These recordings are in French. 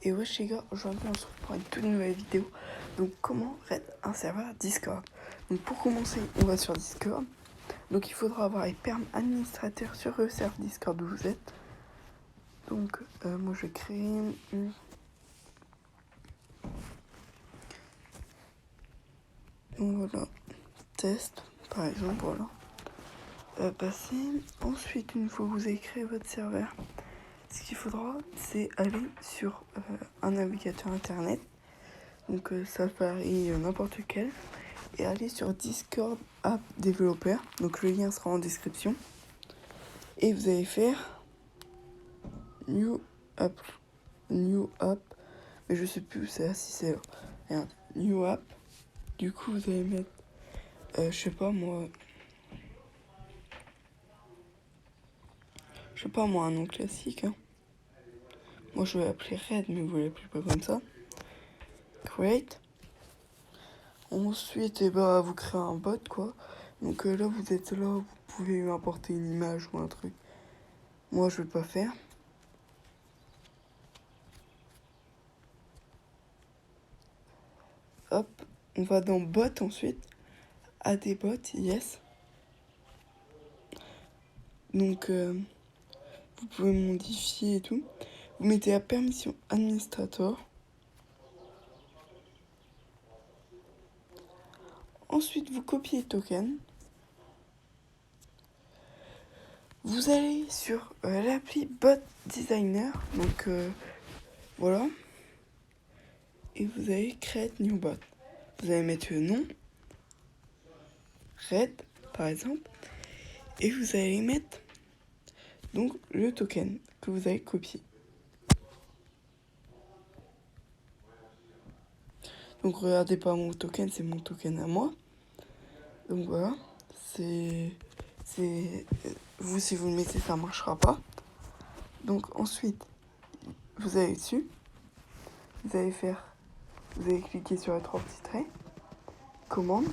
Et wesh les gars, aujourd'hui on se retrouve pour une toute nouvelle vidéo. Donc comment raid un serveur Discord. Donc pour commencer, on va sur Discord. Donc il faudra avoir les perms administrateurs sur le serveur Discord où vous êtes. Donc moi je vais créer donc voilà, test par exemple, voilà. Passer. Ensuite, une fois que vous avez créé votre serveur, ce qu'il faudra, c'est aller sur un navigateur internet. Donc Safari, n'importe lequel. Et aller sur Discord App Developer. Donc le lien sera en description. Et vous allez faire New App. Mais je sais plus où c'est. Si c'est là. Regarde, New App. Du coup, vous allez mettre, je sais pas moi, un nom classique. Hein. Moi, je vais l'appeler Red, mais vous l'appelez pas comme ça. Create. Ensuite, vous créez un bot, quoi. Donc là, vous êtes là, vous pouvez importer une image ou un truc. Moi, je vais pas faire. Hop, on va dans bot ensuite. Add des bots, yes. Donc, vous pouvez modifier et tout. Vous mettez la permission administrator. Ensuite, vous copiez le token. Vous allez sur l'appli Bot Designer. Donc, voilà. Et vous allez Create New Bot. Vous allez mettre le nom. Red, par exemple. Et vous allez mettre donc le token que vous avez copié. Donc regardez pas mon token, c'est mon token à moi. Donc voilà, c'est vous, si vous le mettez, ça marchera pas. Donc ensuite, vous allez dessus, vous allez cliquer sur les trois petits traits, commande,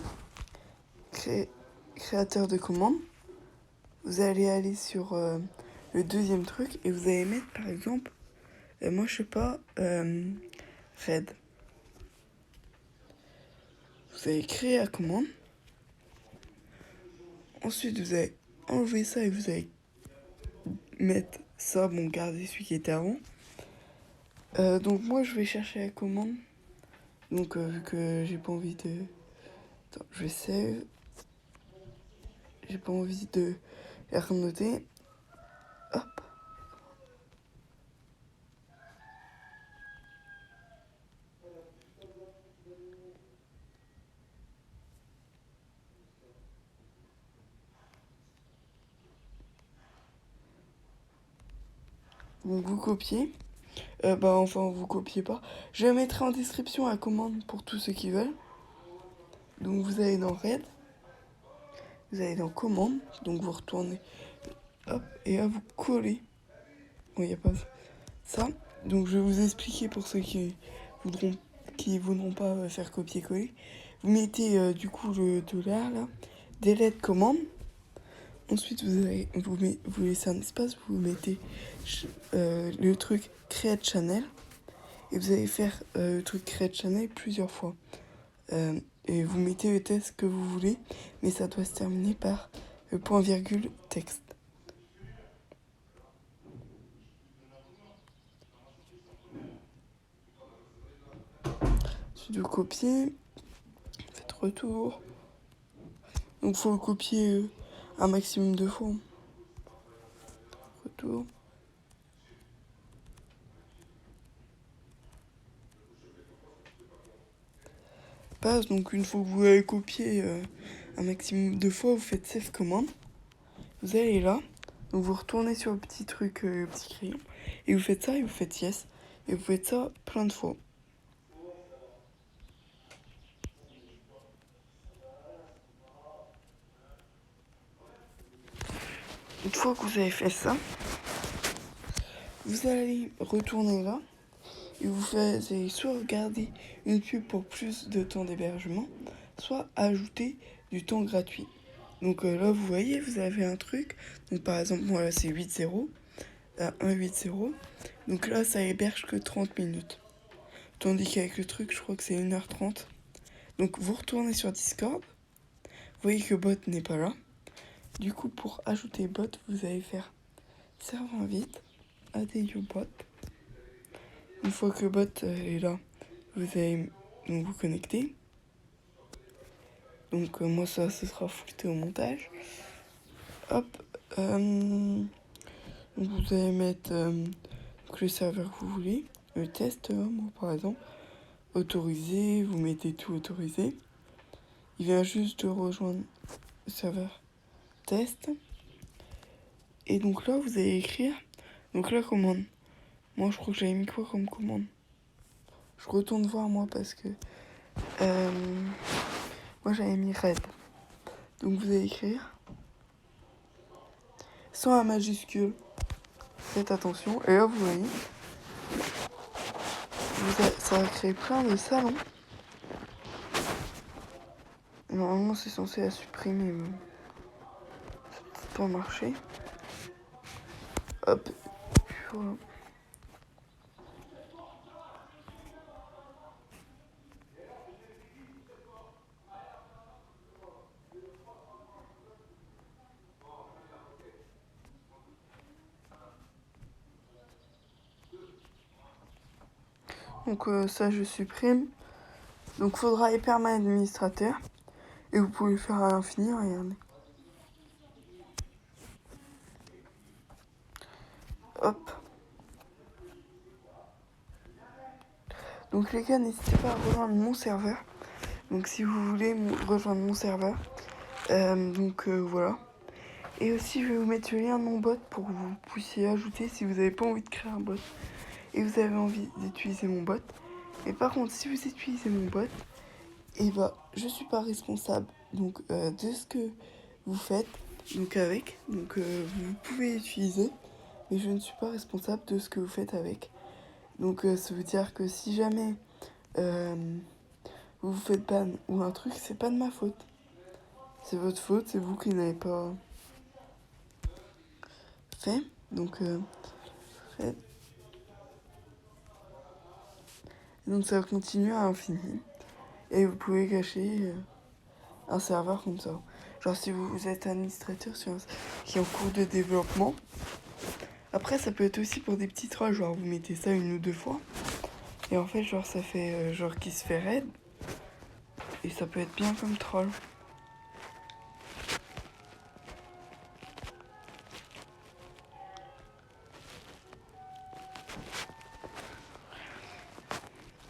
créateur de commande. Vous allez aller sur le deuxième truc et vous allez mettre par exemple, moi je sais pas, Red. Vous allez créer la commande. Ensuite, vous allez enlever ça et vous allez mettre ça, bon, garder celui qui était avant. Donc moi, je vais chercher la commande. Donc vu que j'ai pas envie de... Attends, je vais save. J'ai pas envie de la renoter. Hop. Donc vous copiez. Vous copiez pas. Je mettrai en description la commande pour tous ceux qui veulent. Donc vous allez dans Red. Vous allez dans commande. Donc vous retournez. Hop. Et là vous collez. Bon, il n'y a pas ça. Donc je vais vous expliquer pour ceux qui voudront pas faire copier-coller. Vous mettez du coup le dollar là. Delete commande. Ensuite, vous laissez un espace, vous mettez le truc Create Channel. Et vous allez faire le truc Create Channel plusieurs fois. Et vous mettez le texte que vous voulez, mais ça doit se terminer par le point virgule texte. Ensuite, vous copiez, faites retour. Donc, il faut le copier un maximum de fois. Retour. Passe, donc une fois que vous avez copié un maximum de fois, vous faites save commande. Vous allez là, donc vous retournez sur le petit truc, le petit crayon, et vous faites ça et vous faites yes. Et vous faites ça plein de fois. Une fois que vous avez fait ça, vous allez retourner là et vous allez soit regarder une pub pour plus de temps d'hébergement, soit ajouter du temps gratuit. Donc là, vous voyez, vous avez un truc. Donc par exemple, moi là, c'est 8-0, 1-8-0. Donc là, ça héberge que 30 minutes. Tandis qu'avec le truc, je crois que c'est 1h30. Donc vous retournez sur Discord. Vous voyez que bot n'est pas là. Du coup, pour ajouter bot, vous allez faire serve invite, add your bot. Une fois que bot est là, vous allez donc vous connecter. Donc moi ça, ce sera fouté au montage. Hop. Donc vous allez mettre le serveur que vous voulez. Le test, moi par exemple. Autorisé, vous mettez tout autorisé. Il vient juste de rejoindre le serveur test. Et donc là, vous allez écrire. Donc la commande. Moi, je crois que j'avais mis quoi comme commande? Je retourne voir moi parce que moi j'avais mis red. Donc vous allez écrire sans un majuscule. Faites attention. Et là, vous voyez, ça va créer plein de salons. Normalement, c'est censé la supprimer, mais ça peut pas marcher. Hop. Voilà. Donc ça, je supprime. Donc faudra y permettre administrateur. Et vous pouvez le faire à l'infini, regardez. Hop. Donc les gars, n'hésitez pas à rejoindre mon serveur. Donc si vous voulez rejoindre mon serveur. Voilà. Et aussi, je vais vous mettre le lien de mon bot pour que vous puissiez ajouter si vous n'avez pas envie de créer un bot. Et vous avez envie d'utiliser mon bot. Mais par contre, si vous utilisez mon bot, et bah, je suis pas responsable donc de ce que vous faites donc avec. Donc vous pouvez l'utiliser, mais je ne suis pas responsable de ce que vous faites avec. Donc ça veut dire que si jamais vous vous faites ban ou un truc, c'est pas de ma faute. C'est votre faute, c'est vous qui n'avez pas fait. Donc faites. Donc ça va continuer à l'infini. Et vous pouvez cacher un serveur comme ça. Genre si vous êtes administrateur qui est en cours de développement. Après ça peut être aussi pour des petits trolls. Genre vous mettez ça 1 ou 2 fois. Et en fait genre ça fait genre qui se fait raid. Et ça peut être bien comme troll.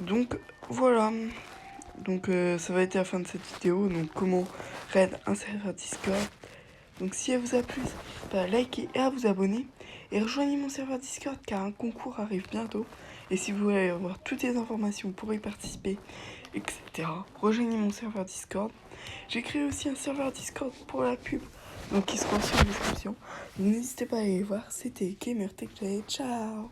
Donc voilà. Donc ça va être la fin de cette vidéo. Donc comment raid un serveur Discord. Donc si elle vous a plu, likez et à vous abonner. Et rejoignez mon serveur Discord car un concours arrive bientôt. Et si vous voulez avoir toutes les informations pour y participer, etc., rejoignez mon serveur Discord. J'ai créé aussi un serveur Discord pour la pub, donc qui se trouve sur la description. N'hésitez pas à aller voir. C'était GamerTech. Ciao.